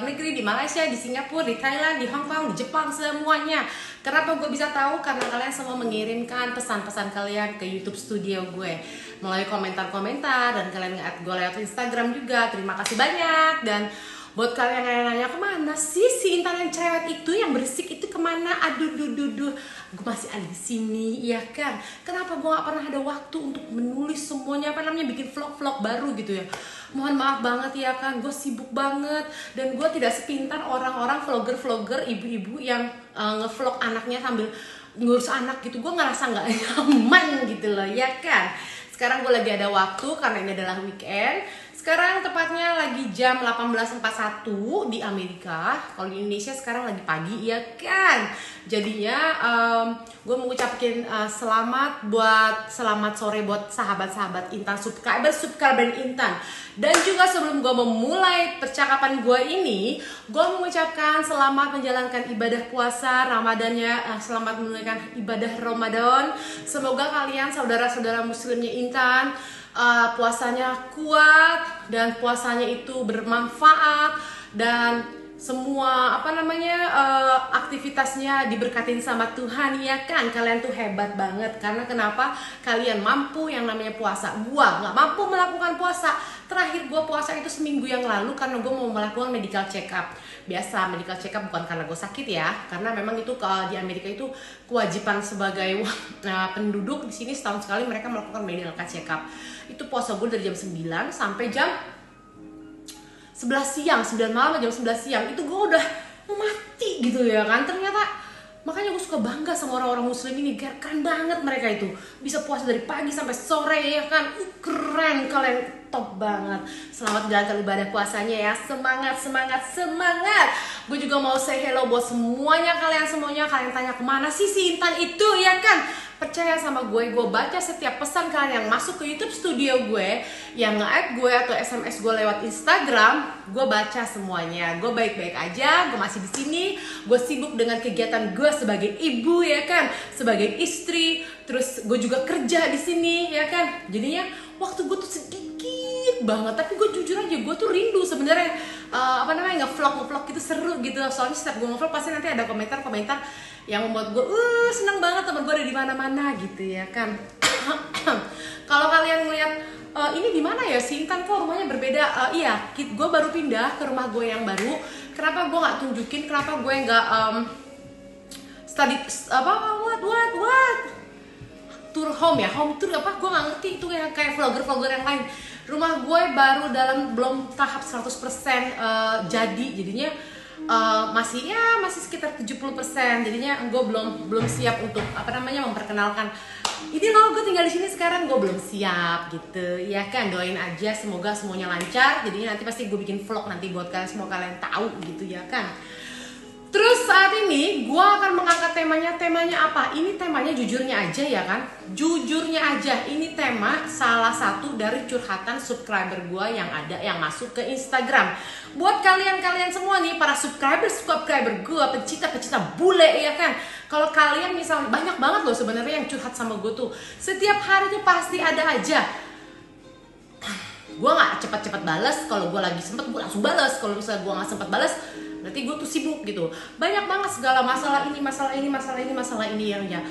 negeri, di Malaysia, di Singapura, di Thailand, di Hong Kong, di Jepang, semuanya. Kenapa gue bisa tahu? Karena kalian semua mengirimkan pesan-pesan kalian ke YouTube studio gue melalui komentar-komentar, dan kalian nge-add gue lewat Instagram juga. Terima kasih banyak. Dan buat kalian yang nanya kemana sih si Intan yang cerewet itu, yang berisik itu kemana? Aduh, gue masih ada di sini, ya kan? Kenapa gue gak pernah ada waktu untuk menulis semuanya, bikin vlog-vlog baru gitu ya? Mohon maaf banget ya kan, gue sibuk banget. Dan gue tidak sepintar orang-orang vlogger-vlogger, ibu-ibu yang ngevlog anaknya sambil ngurus anak gitu. Gue ngerasa gak nyaman gitu loh, ya kan? Sekarang gue lagi ada waktu karena ini adalah weekend. Sekarang tepatnya lagi jam 18.41 di Amerika. Kalau di Indonesia sekarang lagi pagi, ya kan? Jadinya gue mau ucapin selamat sore buat sahabat-sahabat Intan, subscriber Intan. Dan juga sebelum gue memulai percakapan gue ini, gue mengucapkan selamat menjalankan ibadah puasa Ramadannya, selamat menunaikan ibadah Ramadan. Semoga kalian saudara-saudara muslimnya Intan puasanya kuat dan puasanya itu bermanfaat, dan semua aktivitasnya diberkatin sama Tuhan, ya kan? Kalian tuh hebat banget. Karena kenapa? Kalian mampu yang namanya puasa. Gua nggak mampu melakukan puasa. Terakhir gue puasa itu seminggu yang lalu karena gue mau melakukan medical check up. Biasa medical check up bukan karena gue sakit ya, karena memang itu di Amerika itu kewajiban sebagai penduduk di sini, setahun sekali mereka melakukan medical check up. Itu puasa gue dari jam 9 sampai jam 11 siang, 9 malam jam 11 siang. Itu gue udah mau mati gitu ya kan. Ternyata makanya gue suka bangga sama orang-orang muslim ini, keren banget mereka itu. Bisa puasa dari pagi sampai sore, ya kan. Keren, kalian top banget. Selamat menjalankan ibadah puasanya ya. Semangat. Gue juga mau say hello buat semuanya. Kalian tanya kemana sih si Intan itu, ya kan? Percaya sama gue baca setiap pesan kalian yang masuk ke YouTube studio gue, yang nge-add gue atau SMS gue lewat Instagram. Gue baca semuanya. Gue baik-baik aja, gue masih di sini. Gue sibuk dengan kegiatan gue sebagai ibu, ya kan, sebagai istri. Terus gue juga kerja di sini, ya kan. Jadinya waktu gue tuh sedikit banget. Tapi gue jujur aja, gue tuh rindu sebenarnya nge-vlog gitu, seru gitu. Soalnya setiap gue nge-vlog pasti nanti ada komentar-komentar yang membuat gue seneng banget, temen gue ada di mana-mana gitu, ya kan. Kalau kalian ngeliat ini di mana ya si Intan, kok rumahnya berbeda? Iya, gue baru pindah ke rumah gue yang baru. Kenapa gue nggak tunjukin? Kenapa gue nggak tour home ya, home tour apa? Gue nggak ngerti itu yang kayak vlogger yang lain. Rumah gue baru belum tahap 100% jadi, jadinya masih sekitar 70%. Jadinya gue belum siap untuk memperkenalkan ini loh, gue tinggal di sini sekarang. Gue belum siap gitu, ya kan. Doain aja semoga semuanya lancar. Jadinya nanti pasti gue bikin vlog nanti buat kalian semua, kalian tahu gitu, ya kan. Terus saat ini gue akan mengangkat temanya apa? Ini temanya jujurnya aja, ya kan. Jujurnya aja, ini tema salah satu dari curhatan subscriber gue yang masuk ke Instagram. Buat kalian semua nih, para subscriber gue, pecinta bule, ya kan. Kalau kalian misalnya, banyak banget loh sebenarnya yang curhat sama gue tuh. Setiap hari tuh pasti ada aja. Gue nggak cepat balas. Kalau gue lagi sempet gue langsung balas. Kalau misalnya gue nggak sempat balas, berarti gue tuh sibuk gitu. Banyak banget segala masalah ini yang ya.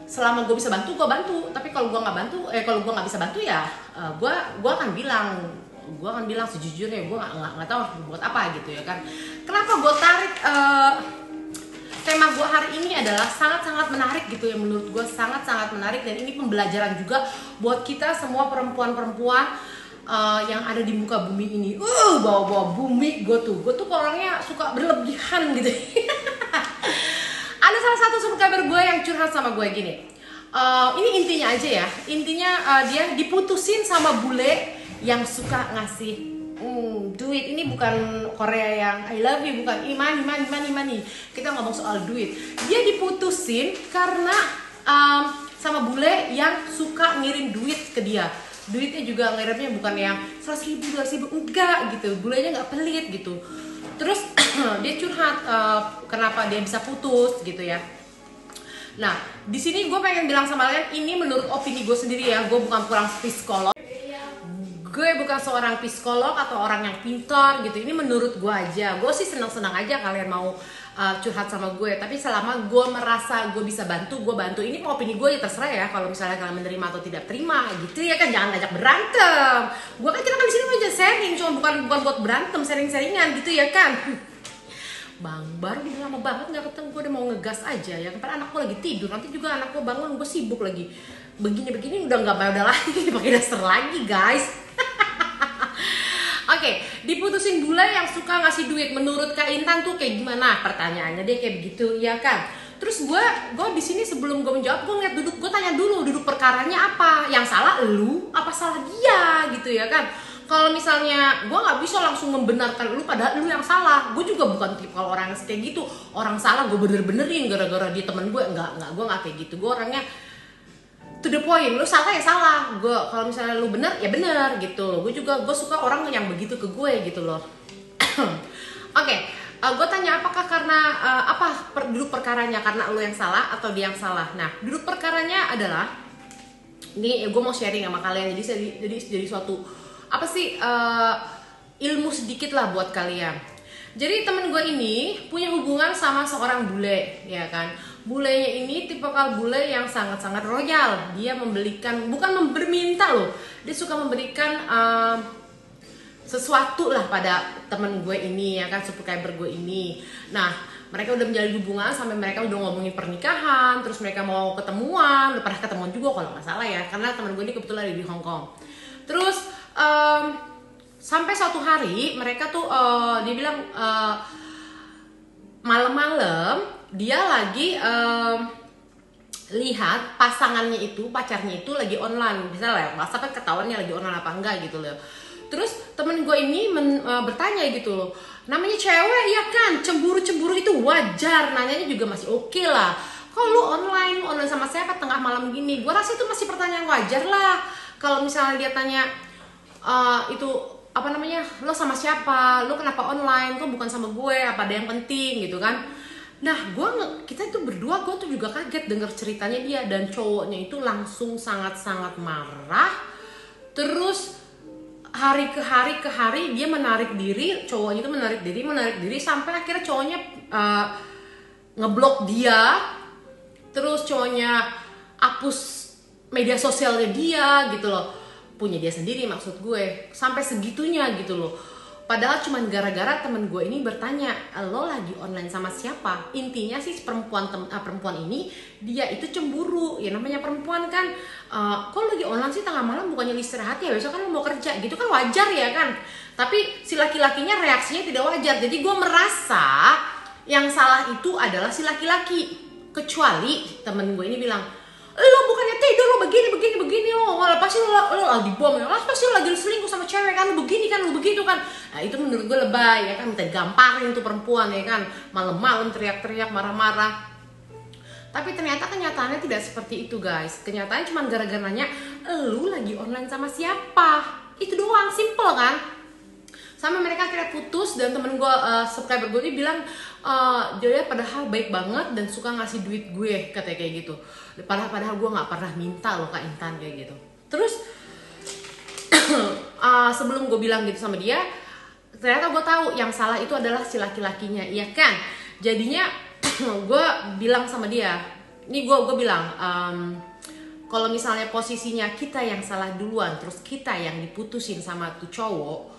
Selama gue bisa bantu, gue bantu. Tapi kalau gue nggak bisa bantu ya, gue akan bilang sejujurnya. Gue nggak tahu harus buat apa gitu, ya kan. Kenapa gue tarik tema gue hari ini adalah sangat menarik gitu ya, menurut gue sangat menarik, dan ini pembelajaran juga buat kita semua perempuan yang ada di muka bumi ini. Bawa bumi. Gue tuh orangnya suka berlebihan gitu. Ada salah satu subscriber gue yang curhat sama gue gini. Ini intinya aja ya. Intinya dia diputusin sama bule yang suka ngasih duit. Ini bukan Korea yang I love you, bukan money. Kita ngomong soal duit. Dia diputusin karena sama bule yang suka ngirim duit ke dia. Duitnya juga ngirimnya bukan yang 100.000, 200.000, enggak gitu. Bulenya nggak pelit gitu. Terus dia curhat kenapa dia bisa putus gitu ya. Nah, di sini gue pengen bilang sama kalian, ini menurut opini gue sendiri ya. Gue bukan kurang psikolog. gue bukan seorang psikolog atau orang yang pintar gitu. Ini menurut gue aja. Gue sih senang-senang aja kalian mau curhat sama gue. Tapi selama gue merasa gue bisa bantu, gue bantu. Ini opini gue ya terserah ya. Kalau misalnya kalian menerima atau tidak terima gitu ya kan. Jangan ngajak berantem. Gue kan kita kan di sini aja sharing, cuma bukan buat berantem, sharing-sharingan gitu ya kan. Bang, baru udah lama banget nggak ketemu, gue udah mau ngegas aja ya. Karena anak gue lagi tidur, nanti juga anak gue bangun, gue sibuk lagi. Begini udah nggak udah lagi, pakai daster lagi guys. Oke, diputusin bule yang suka ngasih duit. Menurut Kak Intan tuh kayak gimana? Pertanyaannya dia kayak begitu, ya kan? Terus gue di sini sebelum gue menjawab, gue ngeliat gue tanya dulu duduk perkaranya apa? Yang salah lu, apa salah dia gitu ya kan? Kalau misalnya gue nggak bisa langsung membenarkan lu padahal lu yang salah. Gue juga bukan tipe kalau orang yang kayak gitu. Orang salah gue benerin gara-gara dia temen gue. Enggak, gue nggak kayak gitu. Gue orangnya to the point, lu salah ya salah. Gue kalau misalnya lu bener ya bener gitu. Gue suka orang yang begitu ke gue gitu loh. Oke, gue tanya apakah karena duduk perkaranya karena lu yang salah atau dia yang salah. Nah, duduk perkaranya adalah ini gue mau sharing sama kalian. Jadi suatu ilmu sedikit lah buat kalian. Jadi temen gue ini punya hubungan sama seorang bule, ya kan. Bulenya ini tipikal bule yang sangat-sangat royal. Dia bukan berminta loh. Dia suka memberikan sesuatu lah pada temen gue ini, ya kan, subscriber gue ini. Nah, mereka udah menjalin hubungan sampai mereka udah ngomongin pernikahan, terus mereka mau ketemuan, udah pernah ketemuan juga kalau nggak salah ya, karena temen gue ini kebetulan ada di Hong Kong. Terus sampai suatu hari mereka tuh dia bilang malam-malam dia lagi lihat pacarnya itu lagi online, misalnya WhatsApp ketahuannya lagi online apa enggak gitu loh. Terus temen gue ini bertanya gitu loh, namanya cewek ya kan, cemburu itu wajar, nanyanya juga masih oke lah. Kalau lu online sama siapa tengah malam gini, gue rasa itu masih pertanyaan wajar lah. Kalau misalnya dia tanya lo sama siapa, lo kenapa online, kok bukan sama gue, apa ada yang penting gitu kan. Nah, kita itu berdua, gue tuh juga kaget denger ceritanya dia, dan cowoknya itu langsung sangat-sangat marah. Terus hari ke hari dia menarik diri, cowoknya itu menarik diri sampai akhirnya cowoknya ngeblok dia. Terus cowoknya hapus media sosialnya dia gitu loh. Punya dia sendiri maksud gue, sampai segitunya gitu loh. Padahal cuman gara-gara temen gue ini bertanya, lo lagi online sama siapa? Intinya sih perempuan ini dia itu cemburu. Ya namanya perempuan kan, kok lagi online sih tengah malam, bukannya istirahat ya, besok kan lo mau kerja gitu kan, wajar ya kan. Tapi si laki-lakinya reaksinya tidak wajar. Jadi gue merasa yang salah itu adalah si laki-laki. Kecuali temen gue ini bilang, lo bukannya tidur, lo begini lo pasti lo lagi bom ya, pasti lo lagi selingkuh sama cewek kan, lo begini kan, lo begitu kan. Nah itu menurut gue lebay ya kan, minta gamparin tuh perempuan ya kan, malam-malam teriak-teriak marah-marah. Tapi ternyata kenyataannya tidak seperti itu guys. Kenyataannya cuma gara-gara nanya, lo lagi online sama siapa, itu doang, simple kan. Sampai mereka akhirnya putus, dan temen gue, subscriber gue ini bilang, dia padahal baik banget dan suka ngasih duit gue, katanya kayak gitu. Padahal gue nggak pernah minta loh Kak Intan kayak gitu. Terus sebelum gue bilang gitu sama dia, ternyata gue tahu yang salah itu adalah si laki-lakinya, iya kan. Jadinya gue bilang sama dia, ini gue bilang, kalau misalnya posisinya kita yang salah duluan, terus kita yang diputusin sama tuh cowok,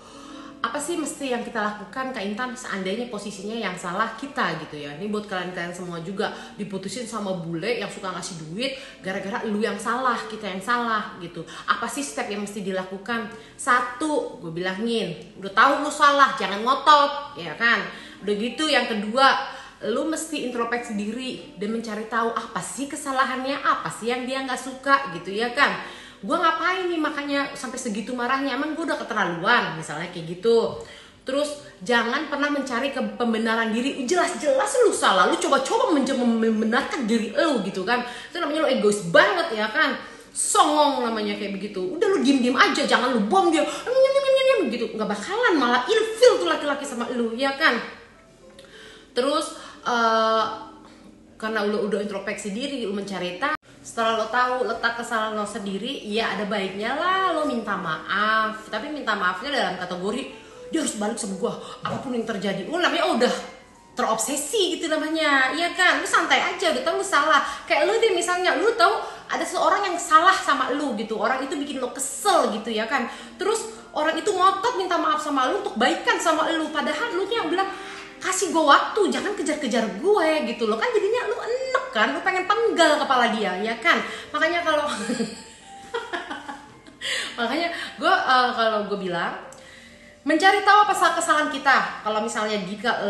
apa sih mesti yang kita lakukan Kak Intan seandainya posisinya yang salah kita gitu ya. Ini buat kalian semua juga, diputusin sama bule yang suka ngasih duit gara-gara lu yang salah, kita yang salah gitu. Apa sih step yang mesti dilakukan? Satu, gue bilangin, udah tahu lu salah, jangan ngotot ya kan. Udah gitu yang kedua, lu mesti introspeksi diri dan mencari tahu apa sih kesalahannya, apa sih yang dia nggak suka gitu ya kan. Gue ngapain nih makanya sampai segitu marahnya, emang gue udah keterlaluan misalnya kayak gitu. Terus jangan pernah mencari pembenaran diri, jelas-jelas lu salah, lu coba-coba membenarkan diri lu gitu kan. Itu namanya lu egois banget ya kan, songong namanya kayak begitu. Udah lu diem-diem aja, jangan lu bom dia gitu, nggak bakalan, malah ilfil tuh laki-laki sama lu ya kan. Terus karena lu udah introspeksi diri, lu mencari tahu, Setelah lo tahu letak kesalahan lo sendiri, ya ada baiknya lah lo minta maaf. Tapi minta maafnya dalam kategori dia harus balik sama gue apapun yang terjadi. Lo namanya udah terobsesi gitu namanya, iya kan? Lu santai aja, udah tahu lu salah. Kayak lu deh misalnya, lu tahu ada seseorang yang salah sama lu gitu, orang itu bikin lo kesel gitu ya kan. Terus orang itu ngotot minta maaf sama lu untuk baikan sama lu, padahal lu yang bilang kasih gue waktu, jangan kejar-kejar gue gitu loh kan. Jadinya lu enek kan, lu pengen penggal kepala dia ya kan. Makanya kalau makanya gue kalau gue bilang mencari tahu apa kesalahan kita. Kalau misalnya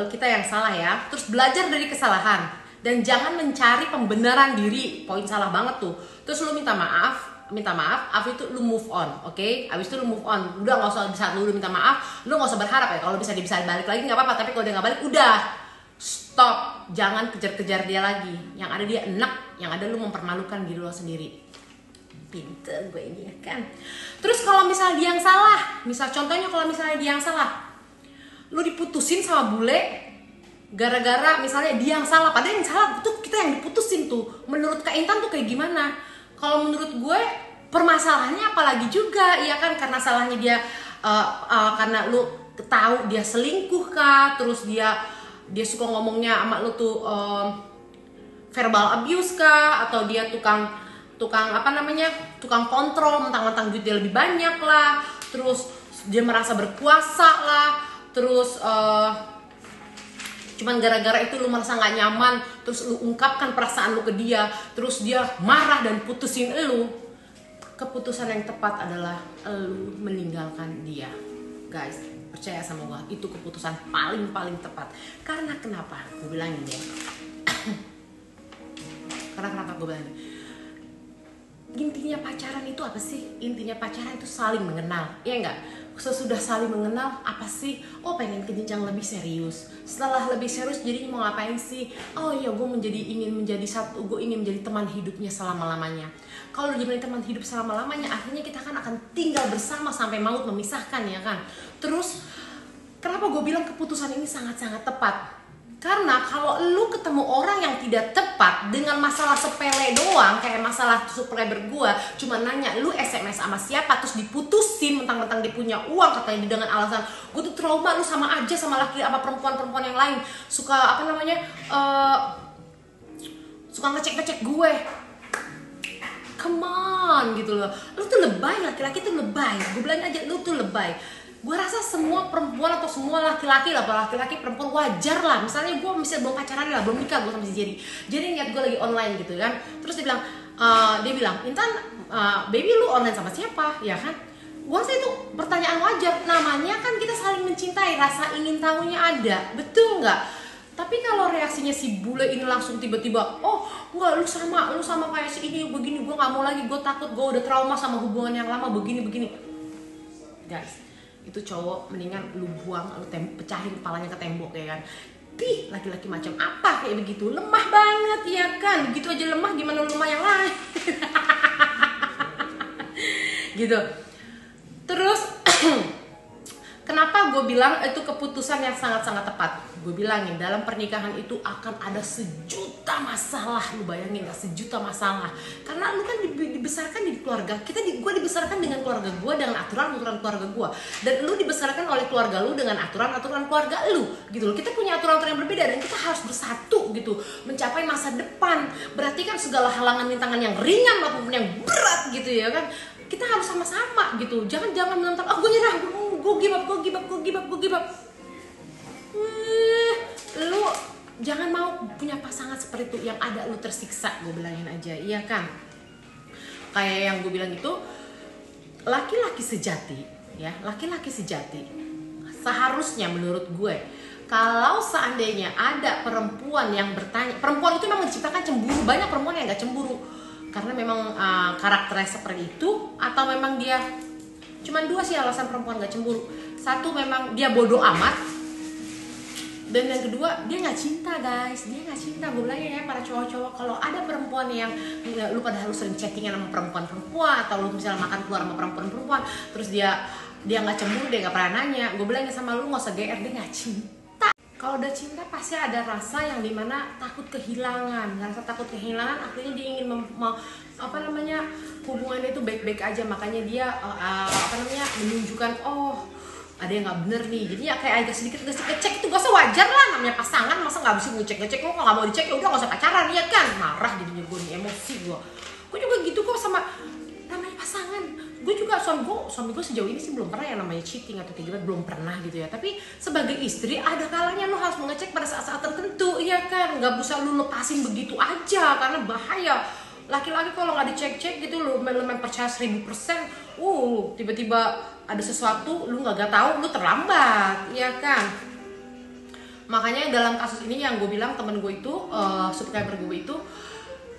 kita yang salah ya, terus belajar dari kesalahan dan jangan mencari pembenaran diri. Poin salah banget tuh. Terus lu minta maaf, abis itu lu move on, oke? Abis itu lu move on, udah nggak usah, bisa lu minta maaf, lu nggak usah berharap ya kalau bisa balik lagi nggak apa-apa. Tapi kalau dia nggak balik, udah stop, jangan kejar-kejar dia lagi. Yang ada dia enak, yang ada lu mempermalukan diri lo sendiri. Pinter gue ini ya kan. Terus kalau misalnya dia yang salah, contohnya kalau misalnya dia yang salah, lu diputusin sama bule gara-gara misalnya dia yang salah, padahal yang salah tuh kita yang diputusin tuh. Menurut Kak Intan tuh kayak gimana? Kalau menurut gue permasalahannya apalagi juga ya kan, karena salahnya dia karena lu tahu dia selingkuh kah, terus dia suka ngomongnya sama lu tuh verbal abuse kah, atau dia tukang kontrol, mentang-mentang duit dia lebih banyak lah, terus dia merasa berkuasa lah, terus cuman gara-gara itu lu merasa nggak nyaman, terus lu ungkapkan perasaan lu ke dia, terus dia marah dan putusin lu. Keputusan yang tepat adalah lu meninggalkan dia, guys. Percaya sama gua, itu keputusan paling tepat. Karena kenapa? Gue bilangin ya. Karena kenapa gue bilangin? Intinya pacaran itu apa sih? Intinya pacaran itu saling mengenal, ya enggak? Sesudah saling mengenal, apa sih? Oh, pengen ke jenjang lebih serius. Setelah lebih serius, jadinya mau ngapain sih? Oh iya, gue ingin menjadi teman hidupnya selama-lamanya. Kalau jadi teman hidup selama-lamanya, artinya kita akan tinggal bersama sampai maut memisahkan, ya kan? Terus, kenapa gue bilang keputusan ini sangat-sangat tepat? Karena kalau lu ketemu orang yang tidak tepat dengan masalah sepele doang, kayak masalah subscriber gua cuma nanya lu SMS sama siapa, terus diputusin mentang-mentang dia punya uang, katanya dengan alasan gua tuh trauma, lu sama aja sama laki apa perempuan yang lain, suka suka ngecek gue. Come on gitu loh, lu tuh lebay, laki-laki tuh lebay. Gue bilang aja lu tuh lebay. Gue rasa semua perempuan atau semua laki-laki perempuan wajar lah. Misalnya gue belum pacaran lah, belum nikah gue sama si Jerry. Jadi ngeliat gue lagi online gitu kan. Terus dia bilang, Intan, baby lu online sama siapa? Ya kan? Gue rasa itu pertanyaan wajar. Namanya kan kita saling mencintai, rasa ingin tahunya ada, betul nggak? Tapi kalau reaksinya si bule ini langsung tiba-tiba, oh enggak, lu sama kayak si ini begini, gue nggak mau lagi, gue takut, gue udah trauma sama hubungan yang lama begini. Guys, itu cowok mendingan lu buang, lu pecahin kepalanya ke tembok ya kan. Laki-laki macam apa kayak begitu, lemah banget ya kan. Begitu aja lemah, gimana lemah yang lain. Gitu. Terus kenapa gue bilang itu keputusan yang sangat-sangat tepat? Gue bilangin, dalam pernikahan itu akan ada sejuta masalah. Lu bayangin gak, sejuta masalah. Karena lu kan dibesarkan di keluarga. Gue dibesarkan dengan keluarga gue, dengan aturan keluarga gue. Dan lu dibesarkan oleh keluarga lu dengan aturan keluarga lu gitu loh. Kita punya aturan yang berbeda dan kita harus bersatu gitu, mencapai masa depan. Berarti kan segala halangan rintangan yang ringan maupun yang berat gitu ya kan, kita harus sama-sama gitu. Jangan menonton, gue nyerah, gue give up. Lu jangan mau punya pasangan seperti itu, yang ada lu tersiksa. Gue bilangin aja, iya kan? Kayak yang gue bilang itu, laki-laki sejati seharusnya menurut gue, kalau seandainya ada perempuan yang bertanya, perempuan itu memang diciptakan cemburu. Banyak perempuan yang gak cemburu karena memang karakternya seperti itu, atau memang dia cuman dua sih alasan perempuan gak cemburu. Satu, memang dia bodoh amat, dan yang kedua, dia nggak cinta, guys. Dia nggak cinta. Gue bilang ya, para cowok-cowok, kalau ada perempuan yang lu padahal lu sering chattingan sama perempuan, atau lu misalnya makan keluar sama perempuan, terus dia nggak cemburu, dia nggak pernah nanya, gue bilang sama lu nggak usah GR, dia nggak cinta. Kalau udah cinta pasti ada rasa yang dimana takut kehilangan, rasa takut kehilangan akhirnya dia ingin hubungan itu baik-baik aja, makanya dia menunjukkan oh ada yang nggak bener nih, jadi ya kayak agak sedikit ngecek itu gak usah, wajar lah, namanya pasangan masa nggak bisa ngecek lo, kalau nggak mau dicek ya udah nggak usah pacaran ya kan, marah jadinya gue nih, emosi gue juga gitu kok sama namanya pasangan. Gue juga suami gue sejauh ini sih belum pernah yang namanya cheating atau kayak gitu, belum pernah gitu ya. Tapi sebagai istri ada kalanya lo harus mengecek pada saat-saat tertentu, iya kan? Nggak bisa lo lepasin begitu aja karena bahaya. Laki-laki kalau nggak dicek-cek gitu lo main percaya 1000%, tiba-tiba ada sesuatu lo nggak tahu, lo terlambat, iya kan? Makanya dalam kasus ini yang gue bilang temen gue itu, subscriber gue itu,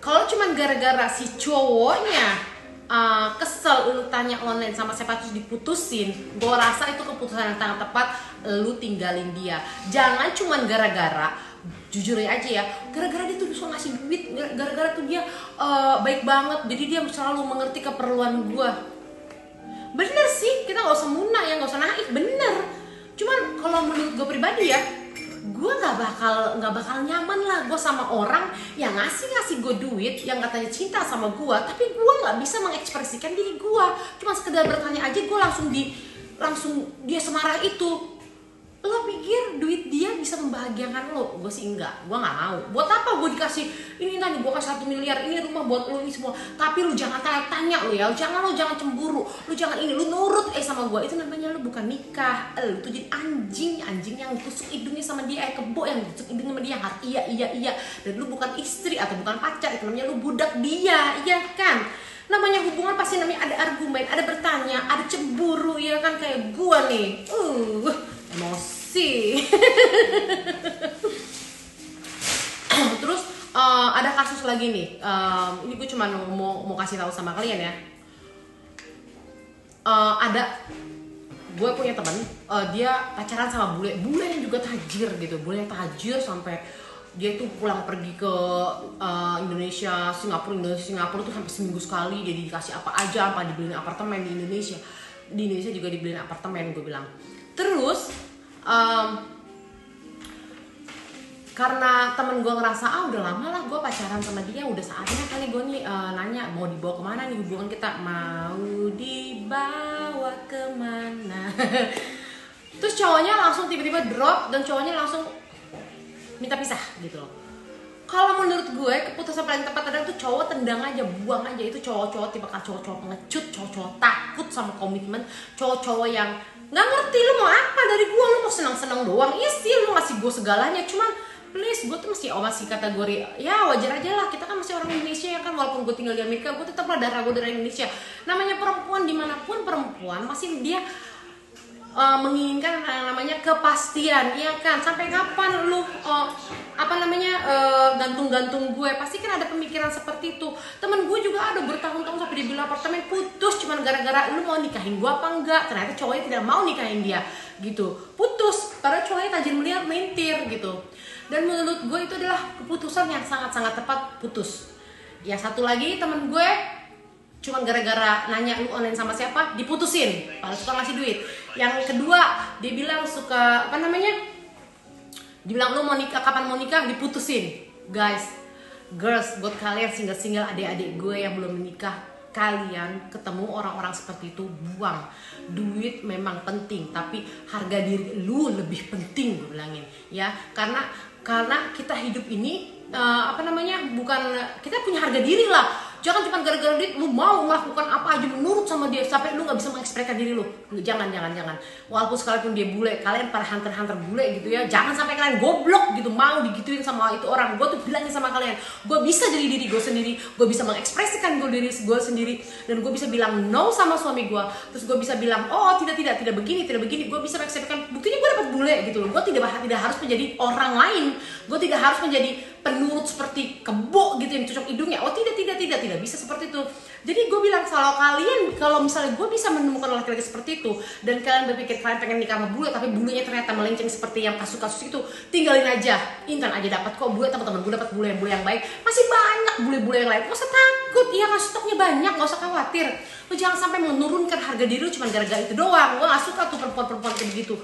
kalau cuman gara-gara si cowoknya kesel lu tanya online sama siapa terus diputusin, gue rasa itu keputusan yang sangat tepat, lu tinggalin dia. Jangan cuman gara-gara, jujur aja ya, gara-gara dia tuh bisa ngasih duit, gara-gara tuh dia baik banget, jadi dia selalu mengerti keperluan gue. Bener sih, kita nggak usah muna ya, nggak usah naik, bener. Cuman kalau menurut gue pribadi ya, gue nggak bakal nyaman lah gue sama orang yang ngasih gue duit, yang katanya cinta sama gue, tapi gue nggak bisa mengekspresikan diri gue, cuma sekedar bertanya aja gue langsung dia semarah itu. Lo pikir duit dia bisa membahagiakan lo? Gue sih enggak, gue nggak mau. Buat apa gue dikasih ini tadi, gue kasih 1 miliar, ini rumah buat lo, ini semua, tapi lu jangan tanya lo ya, jangan cemburu, lu jangan ini, lu nurut sama gue, itu namanya lu bukan nikah. Lu tuh jadi anjing yang tusuk hidungnya sama dia, kebo yang tusuk hidungnya sama dia, harus iya, dan lu bukan istri atau bukan pacar, itu namanya lu budak dia, iya kan? Namanya hubungan pasti namanya ada argumen, ada bertanya, ada cemburu, ya kan, kayak gue nih, emosi. Terus ada kasus lagi nih, ini gue cuma mau kasih tahu sama kalian ya. Gue punya teman, dia pacaran sama bule yang juga tajir gitu, bule yang tajir sampai dia tuh pulang pergi ke Indonesia, Singapura tuh sampai seminggu sekali, jadi dikasih apa aja, apa dibeliin apartemen di Indonesia juga dibeliin apartemen, gue bilang. Terus karena temen gue ngerasa udah lama lah gue pacaran sama dia, udah saatnya kali gue nih nanya mau dibawa kemana nih hubungan kita, mau dibawa kemana. Terus cowoknya langsung tiba-tiba drop dan cowoknya langsung minta pisah gitu loh. Kalau menurut gue keputusan paling tepat adalah tuh cowok tendang aja, buang aja. Itu cowok-cowok tipe cowok-cowok pengecut, cowok-cowok takut sama komitmen, cowok-cowok yang nggak ngerti lu mau apa dari gue, lu mau senang-senang doang. Iya sih, lu ngasih gue segalanya, cuman please, gue tuh masih kategori ya wajar aja lah, kita kan masih orang Indonesia ya kan, walaupun gue tinggal di Amerika, gue tetap lah darah gue dari Indonesia. Namanya perempuan, dimanapun perempuan masih dia menginginkan yang namanya kepastian, ya kan? Sampai kapan lu gantung-gantung gue? Pasti kan ada pemikiran seperti itu. Temen gue juga ada bertahun-tahun sampai dibeli apartemen, putus cuman gara-gara lu mau nikahin gue apa enggak. Ternyata cowoknya tidak mau nikahin dia gitu, putus. Padahal cowoknya tajir miliar, mentir gitu. Dan menurut gue itu adalah keputusan yang sangat-sangat tepat, putus. Ya satu lagi temen gue cuman gara-gara nanya lu online sama siapa diputusin, padahal suka ngasih duit. Yang kedua dia bilang suka dibilang lu mau nikah, kapan mau nikah, diputusin. Guys, girls, buat kalian single adik-adik gue yang belum menikah, kalian ketemu orang-orang seperti itu, buang. Duit memang penting, tapi harga diri lu lebih penting, gue bilangin ya. Karena kita hidup ini bukan, kita punya harga diri lah. Jangan cuma gara-gara duit lu mau melakukan apa aja menurut sama dia sampai lu nggak bisa mengekspresikan diri lu. Jangan. Walaupun sekalipun dia bule, kalian para hunter bule gitu ya, jangan sampai kalian goblok gitu mau digituin sama itu orang. Gue tuh bilangin sama kalian, gue bisa jadi diri gue sendiri, gue bisa mengekspresikan diri gue sendiri, dan gue bisa bilang no sama suami gue. Terus gue bisa bilang tidak begini, gue bisa mengekspresikan. Buktinya gue dapat bule gitu loh. Gue tidak harus menjadi orang lain, gue tidak harus menjadi penurut seperti kebo gitu yang cocok hidungnya. Tidak bisa seperti itu. Jadi gue bilang kalau misalnya gue bisa menemukan laki-laki seperti itu dan kalian berpikir kalian pengen nikah sama bule tapi bulenya ternyata melenceng seperti yang kasus-kasus itu, tinggalin aja. Intan aja dapat kok bule, teman-teman gue dapat bule yang baik. Masih banyak bule-bule yang lain. Gak usah takut, ya kan, stoknya banyak, gak usah khawatir. Lo jangan sampai menurunkan harga diri lo cuma gara-gara itu doang. Gue gak suka tuh perempuan-perempuan kayak begitu.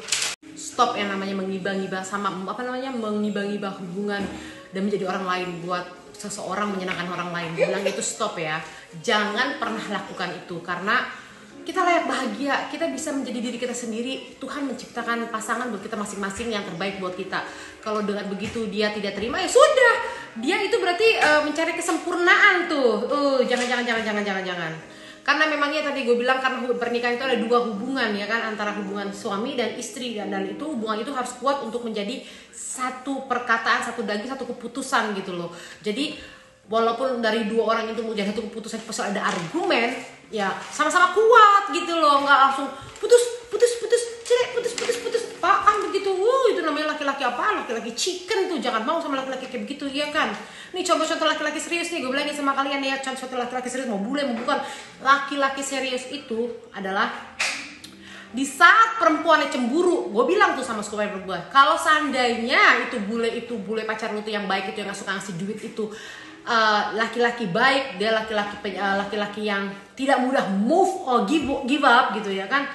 stop yang namanya mengibah-ngibah sama mengibah-ngibah hubungan dan menjadi orang lain buat seseorang, menyenangkan orang lain. Gue bilang itu stop ya, jangan pernah lakukan itu, karena kita layak bahagia, kita bisa menjadi diri kita sendiri. Tuhan menciptakan pasangan buat kita masing-masing yang terbaik buat kita. Kalau dengan begitu dia tidak terima, ya sudah, dia itu berarti mencari kesempurnaan tuh. Jangan. Karena memangnya tadi gue bilang, karena pernikahan itu ada dua hubungan ya kan, antara hubungan suami dan istri, dan itu hubungan itu harus kuat untuk menjadi satu perkataan, satu daging, satu keputusan gitu loh. Jadi walaupun dari dua orang itu mau jadi satu keputusan, pas ada argumen, ya sama-sama kuat gitu loh, nggak langsung putus, apaan begitu. Itu namanya laki-laki apa? Laki-laki chicken tuh, jangan mau sama laki-laki kayak begitu ya kan. Nih contoh-contoh laki-laki serius nih, gue bilangin sama kalian ya, contoh laki-laki serius, mau bule mau bukan, laki-laki serius itu adalah di saat perempuannya cemburu. Gue bilang tuh sama suami gue, kalau seandainya itu bule pacar lu tuh yang baik itu, yang gak suka ngasih duit itu, laki-laki baik, dia laki-laki yang tidak mudah move or give up gitu ya kan,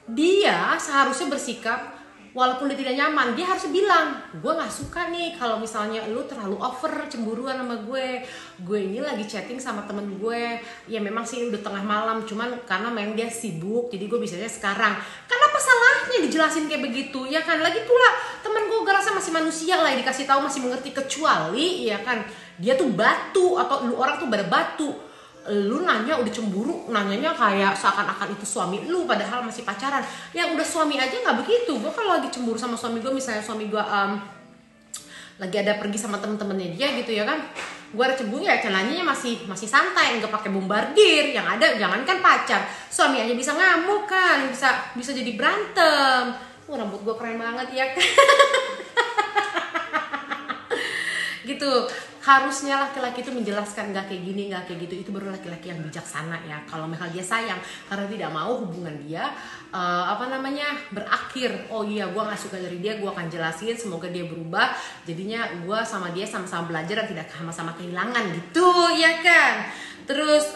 dia seharusnya bersikap, walaupun dia tidak nyaman, dia harus bilang, gue nggak suka nih kalau misalnya lu terlalu over cemburuan sama gue ini lagi chatting sama temen gue, ya memang sih udah tengah malam, cuman karena memang dia sibuk, jadi gue bisanya sekarang. Kan apa salahnya dijelasin kayak begitu ya kan? Lagi pula temen gue rasa masih manusia lah, dikasih tahu masih mengerti, kecuali ya kan dia tuh batu, atau lu orang tuh pada batu. Lu nanya udah cemburu, nanyanya kayak seakan-akan itu suami lu, padahal masih pacaran. Yang udah suami aja nggak begitu. Gue kalau lagi cemburu sama suami gue, misalnya suami gue lagi ada pergi sama temen-temennya dia gitu ya kan, gue ada cemburu ya, nanyanya masih santai, nggak pakai bombardir. Yang ada jangankan pacar, suami aja bisa ngamuk kan, bisa jadi berantem. Rambut gue keren banget ya kan. Gitu. Harusnya laki-laki itu menjelaskan, nggak kayak gini, nggak kayak gitu. Itu baru laki-laki yang bijaksana ya. Kalau memang dia sayang karena tidak mau hubungan dia berakhir. Oh iya, gue nggak suka dari dia, gue akan jelasin, semoga dia berubah. Jadinya gue sama dia sama-sama belajar dan tidak sama-sama kehilangan gitu ya kan. Terus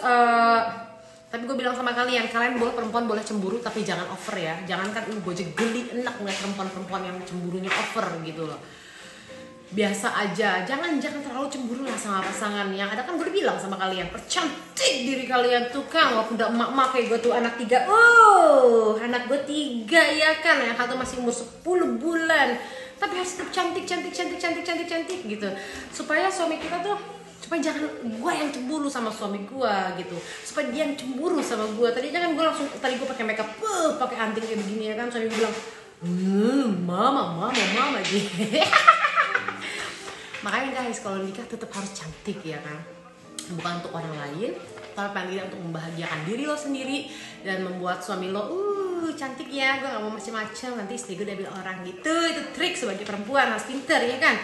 tapi gue bilang sama kalian perempuan boleh cemburu, tapi jangan over ya. Jangan kan gue aja geli enak ngeliat perempuan yang cemburunya over gitu loh. Biasa aja, jangan terlalu cemburu lah sama pasangan. Yang ada kan gue bilang sama kalian, percantik diri kalian tuh kan, walaupun udah emak-emak kayak gue tuh anak 3. Anak gue 3 ya kan, yang satu masih umur 10 bulan, tapi harus tetap cantik gitu, supaya suami kita tuh, supaya jangan gue yang cemburu sama suami gue gitu, supaya dia yang cemburu sama gue. Tadinya kan tadi gue pakai makeup, pakai anting kayak begini ya kan, suami gue bilang, mama gitu. Makanya guys, kalau nikah tetap harus cantik ya kan, bukan untuk orang lain, tapi paling tidak untuk membahagiakan diri lo sendiri dan membuat suami lo cantik ya, gue gak mau macem-macem, nanti istri gue udah bilang orang gitu. Itu trik sebagai perempuan, harus pinter ya kan.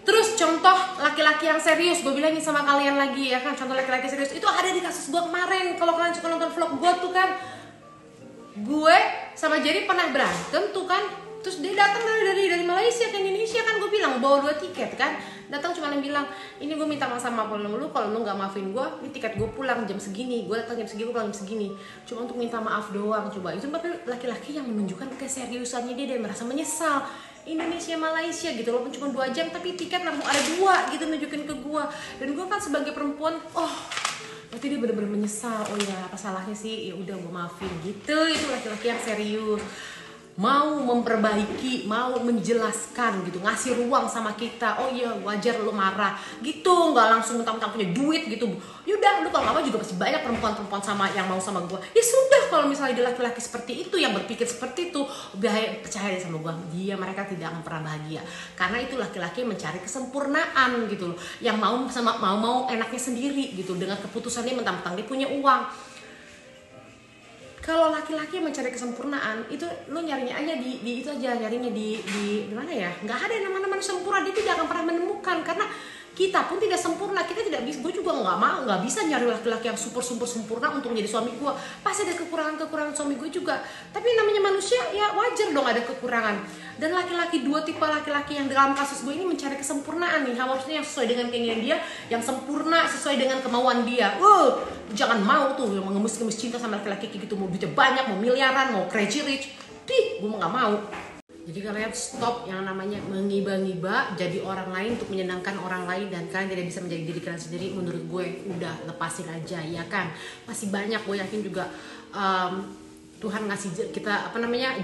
Terus contoh laki-laki yang serius, gue bilangin sama kalian lagi ya kan, contoh laki-laki serius itu ada di kasus gue kemarin. Kalau kalian suka nonton vlog gue tuh kan, gue sama Jerry pernah berantem tuh kan. Terus dia datang dari Malaysia ke Indonesia kan, gue bilang bawa 2 tiket kan, datang cuma yang bilang, ini gue minta sama lu, kalau lu nggak maafin gue, ini tiket gue pulang jam segini, gue datang jam segini, gue pulang jam segini, cuma untuk minta maaf doang. Coba itu laki-laki yang menunjukkan keseriusannya dia dan merasa menyesal. Indonesia Malaysia gitu, walaupun cuma 2 jam, tapi tiket langsung ada 2 gitu nunjukin ke gue. Dan gue kan sebagai perempuan, berarti dia bener-bener menyesal. Oh ya, apa salahnya sih, ya udah gue maafin gitu. Itu laki-laki yang serius, mau memperbaiki, mau menjelaskan gitu, ngasih ruang sama kita. Oh iya, wajar lo marah gitu, nggak langsung mentang-mentang punya duit gitu. Yaudah, lu kalau nggak mau juga pasti banyak perempuan sama yang mau sama gue. Ya sudah, kalau misalnya dia laki-laki seperti itu, yang berpikir seperti itu, percaya deh sama gue, mereka tidak akan pernah bahagia. Karena itu laki-laki mencari kesempurnaan gitu loh, yang mau enaknya sendiri gitu, dengan keputusannya mentang-mentang dia punya uang. Kalau laki-laki mencari kesempurnaan, itu lo nyarinya aja di itu aja, nyarinya di mana ya? Nggak ada yang namanya sempurna, dia tidak akan pernah menemukan, karena kita pun tidak sempurna. Kita tidak bisa, gue juga nggak bisa nyari laki-laki yang super sempurna untuk menjadi suami gue. Pasti ada kekurangan suami gue juga. Tapi namanya manusia, ya wajar dong ada kekurangan. Dan dua tipe laki-laki yang dalam kasus gue ini mencari kesempurnaan nih, harusnya yang sesuai dengan keinginan dia, yang sempurna sesuai dengan kemauan dia. Jangan mau tuh yang mengemis-ngemis cinta sama laki-laki kayak gitu, mau duitnya banyak, mau miliaran, mau crazy rich. Gue nggak mau. Jadi kalian stop yang namanya mengiba-ngiba jadi orang lain untuk menyenangkan orang lain, dan kalian tidak bisa menjadi diri kalian sendiri. Menurut gue udah lepasin aja, ya kan. Masih banyak, gue yakin juga Tuhan ngasih kita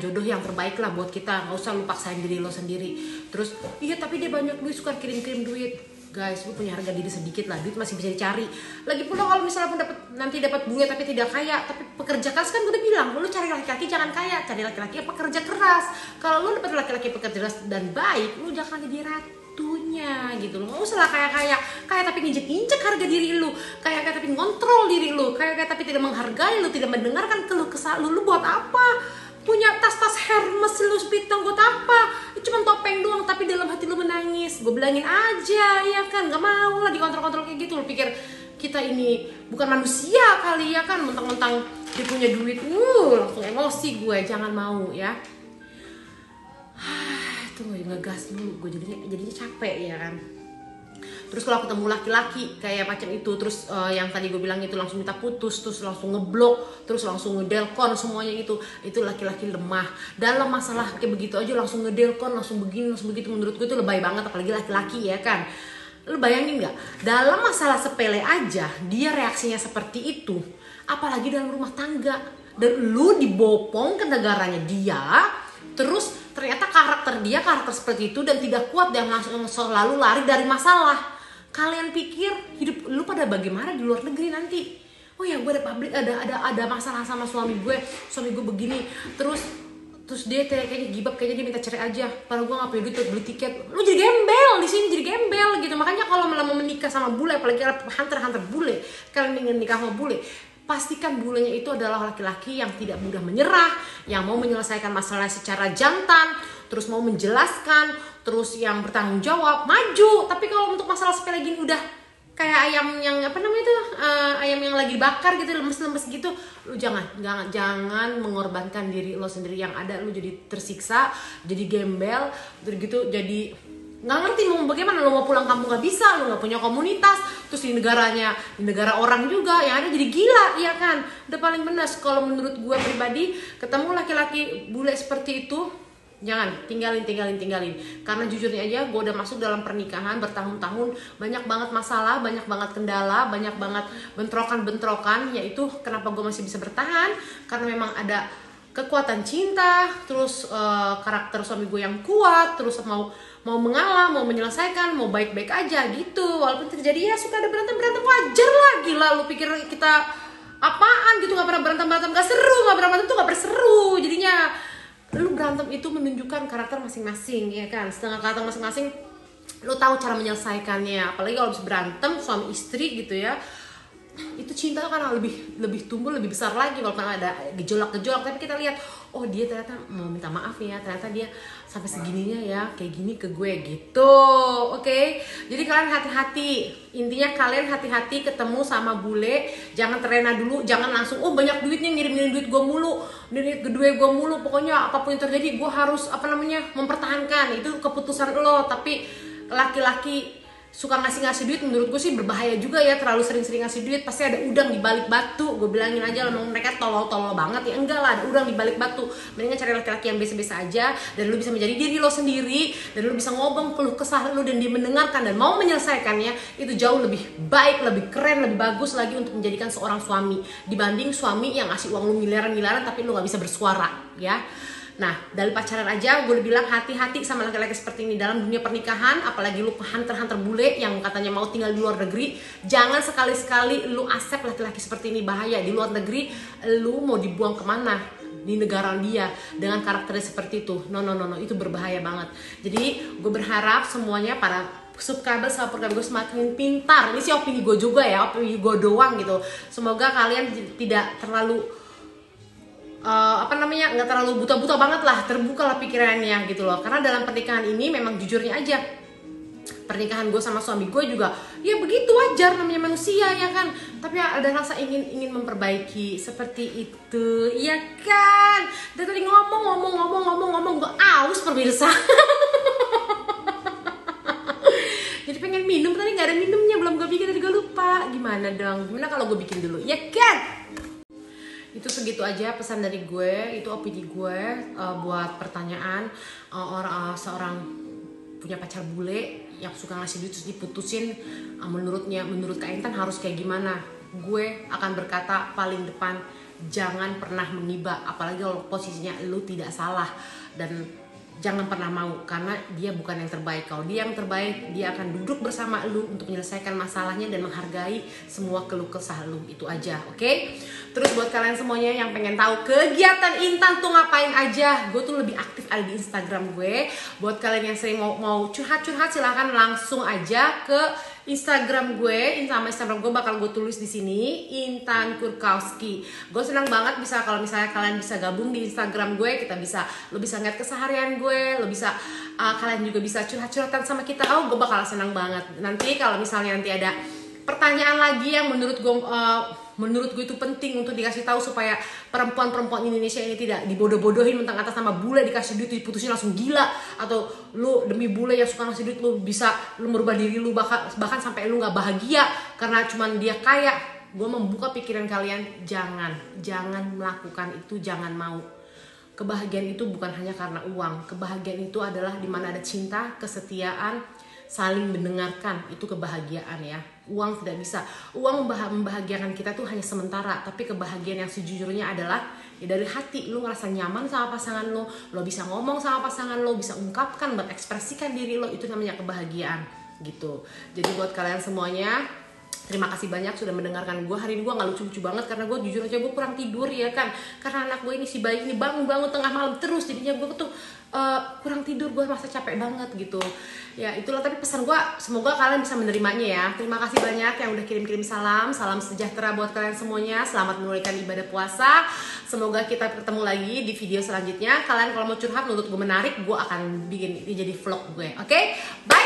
jodoh yang terbaik lah buat kita. Nggak usah lu paksain diri lo sendiri. Terus iya tapi dia banyak duit, suka kirim duit. Guys, lu punya harga diri sedikit lah, duit masih bisa dicari. Lagi pula kalau misalnya pun nanti dapat bule tapi tidak kaya, tapi pekerja keras, kan gue udah bilang, lu cari laki-laki jangan kaya, cari laki-laki yang pekerja keras. Kalau lu dapat laki-laki pekerja keras dan baik, lu jangan jadi ratunya gitu loh. Nggak usah lah kaya tapi nginjek-injek harga diri lu, kaya tapi ngontrol diri lu, kaya tapi tidak menghargai lu, tidak mendengarkan keluh kesah lu buat apa? Punya tas-tas Hermes lu sepitang buat apa? Itu cuma topeng doang tapi dalam hati lu menangis. Gue bilangin aja, ya kan, gak mau lah dikontrol-kontrol kayak gitu. Lu pikir kita ini bukan manusia kali, ya kan, mentang-mentang dia punya duit, langsung emosi gue. Jangan mau ya. Tuh ngegas dulu, gue jadinya capek, ya kan. Terus kalau ketemu laki-laki kayak macam itu, terus yang tadi gue bilang itu langsung minta putus, terus langsung ngeblok, terus langsung ngedelkon, semuanya itu laki-laki lemah. Dalam masalah kayak begitu aja langsung ngedelkon, langsung begini, langsung begitu. Menurut gue itu lebay banget, apalagi laki-laki, ya kan. Lu bayangin nggak, dalam masalah sepele aja dia reaksinya seperti itu, apalagi dalam rumah tangga. Dan lu dibopong ke negaranya dia, terus ternyata karakter seperti itu dan tidak kuat dan langsung selalu lari dari masalah. Kalian pikir hidup lu pada bagaimana di luar negeri nanti? Oh ya, gue ada masalah sama suami gue begini, terus dia kayaknya gibap, kayaknya dia minta cerai aja. Padahal gue nggak punya duit buat beli tiket. Lu jadi gembel di sini, jadi gembel gitu. Makanya kalau malah mau menikah sama bule, apalagi hunter bule, kalian ingin nikah sama bule, pastikan bulenya itu adalah laki-laki yang tidak mudah menyerah, yang mau menyelesaikan masalah secara jantan, terus mau menjelaskan, terus yang bertanggung jawab, maju. Tapi kalau untuk masalah sepele gini udah kayak ayam yang ayam yang lagi bakar gitu, lemes-lemes gitu, lu jangan mengorbankan diri lo sendiri. Yang ada lu jadi tersiksa, jadi gembel, terus gitu jadi nggak ngerti mau bagaimana. Lo mau pulang kampung nggak bisa, lo nggak punya komunitas, terus di negara orang juga yang ada jadi gila, ya kan. Udah paling benar kalau menurut gue pribadi, ketemu laki-laki bule seperti itu, jangan, tinggalin. Karena jujurnya aja gue udah masuk dalam pernikahan bertahun-tahun, banyak banget masalah, banyak banget kendala, banyak banget bentrokan, yaitu kenapa gue masih bisa bertahan, karena memang ada kekuatan cinta, terus karakter suami gue yang kuat, terus mau mengalah, mau menyelesaikan, mau baik-baik aja gitu. Walaupun terjadi ya suka ada berantem wajar lah. Gila, lu pikir kita apaan gitu, nggak pernah berantem nggak seru, nggak pernah berantem tuh nggak berseru. Jadinya lu berantem itu menunjukkan karakter masing-masing, ya kan. Setengah karakter masing-masing lu tahu cara menyelesaikannya. Apalagi kalau bisa berantem suami istri gitu ya, itu cinta kan lebih tumbuh, lebih besar lagi. Walaupun ada gejolak, tapi kita lihat, oh dia ternyata mau minta maaf ya, ternyata dia sampai segininya ya kayak gini ke gue gitu. Oke? Jadi kalian hati-hati, intinya kalian hati-hati ketemu sama bule, jangan terlena dulu, jangan langsung banyak duitnya, ngirim duit gue mulu, duit gue mulu, pokoknya apapun yang terjadi gue harus mempertahankan. Itu keputusan lo. Tapi laki-laki suka ngasih duit, menurut gue sih berbahaya juga ya. Terlalu sering ngasih duit, pasti ada udang di balik batu. Gue bilangin aja, memang mereka tolol banget ya. Enggak lah, ada udang di balik batu. Mendingan cari laki-laki yang biasa-biasa aja, dan lu bisa menjadi diri lo sendiri, dan lu bisa ngomong keluh kesah lu, dan dia mendengarkan dan mau menyelesaikannya. Itu jauh lebih baik, lebih keren, lebih bagus lagi untuk menjadikan seorang suami, dibanding suami yang ngasih uang lu miliaran tapi lu gak bisa bersuara, ya. Nah, dari pacaran aja gue udah bilang hati-hati sama laki-laki seperti ini. Dalam dunia pernikahan, apalagi lu hunter bule yang katanya mau tinggal di luar negeri, jangan sekali-sekali lu accept laki-laki seperti ini. Bahaya. Di luar negeri lu mau dibuang kemana? Di negara dia dengan karakternya seperti itu. No, itu berbahaya banget. Jadi gue berharap semuanya para subscriber sama gue semakin pintar. Ini sih opini gue juga ya, opini gue doang gitu. Semoga kalian tidak terlalu nggak terlalu buta-buta banget lah, terbuka lah pikirannya gitu loh. Karena dalam pernikahan ini memang jujurnya aja, pernikahan gue sama suami gue juga ya begitu, wajar, namanya manusia ya kan. Tapi ada rasa ingin memperbaiki seperti itu, ya kan. Dari tadi ngomong gue aus pemirsa. Jadi pengen minum, tadi nggak ada minumnya, belum gue bikin, tadi gue lupa. Gimana kalau gue bikin dulu, ya kan? Itu segitu aja pesan dari gue, itu opini gue buat pertanyaan seorang punya pacar bule yang suka ngasih duit terus diputusin, menurut Kak Intan harus kayak gimana? Gue akan berkata paling depan, jangan pernah mengiba, apalagi kalau posisinya lu tidak salah, dan jangan pernah mau, karena dia bukan yang terbaik. Kalau dia yang terbaik, dia akan duduk bersama lu untuk menyelesaikan masalahnya dan menghargai semua keluh kesah lu. Itu aja, oke? Terus buat kalian semuanya yang pengen tahu kegiatan Intan tuh ngapain aja, gue tuh lebih aktif ada di Instagram gue. Buat kalian yang sering mau curhat-curhat, silahkan langsung aja ke Instagram gue, sama Instagram gue bakal gue tulis di sini, Intan Kurkowski. Gue senang banget kalau misalnya kalian bisa gabung di Instagram gue, lo bisa ngeliat keseharian gue, kalian juga bisa curhat-curhatan sama kita. Oh, gue bakal senang banget. Nanti kalau misalnya nanti ada pertanyaan lagi yang menurut gue itu penting untuk dikasih tahu supaya perempuan-perempuan Indonesia ini tidak dibodoh-bodohin mentang atas nama bule, dikasih duit diputusin langsung gila, atau lu demi bule yang suka ngasih duit lu merubah diri lu bahkan sampai lu nggak bahagia karena cuman dia kaya. Gue membuka pikiran kalian, jangan melakukan itu, jangan mau. Kebahagiaan itu bukan hanya karena uang. Kebahagiaan itu adalah dimana ada cinta, kesetiaan, saling mendengarkan. Itu kebahagiaan ya. Uang tidak bisa. Uang membahagiakan kita tuh hanya sementara. Tapi kebahagiaan yang sejujurnya adalah ya dari hati. Lu ngerasa nyaman sama pasangan lo bisa ngomong sama pasangan lo, bisa ungkapkan, berekspresikan diri lo. Itu namanya kebahagiaan gitu. Jadi buat kalian semuanya, terima kasih banyak sudah mendengarkan gue. Hari ini gue gak lucu-lucu banget karena gue jujur aja gue kurang tidur ya kan. Karena anak gue ini, si bayi ini bangun tengah malam terus. Jadinya gue tuh kurang tidur, gue merasa capek banget gitu. Ya itulah, tapi pesan gue semoga kalian bisa menerimanya ya. Terima kasih banyak yang udah kirim-kirim salam. Salam sejahtera buat kalian semuanya. Selamat menunaikan ibadah puasa. Semoga kita bertemu lagi di video selanjutnya. Kalian kalau mau curhat menurut gue menarik, gue akan bikin ini jadi vlog gue. Oke? Bye!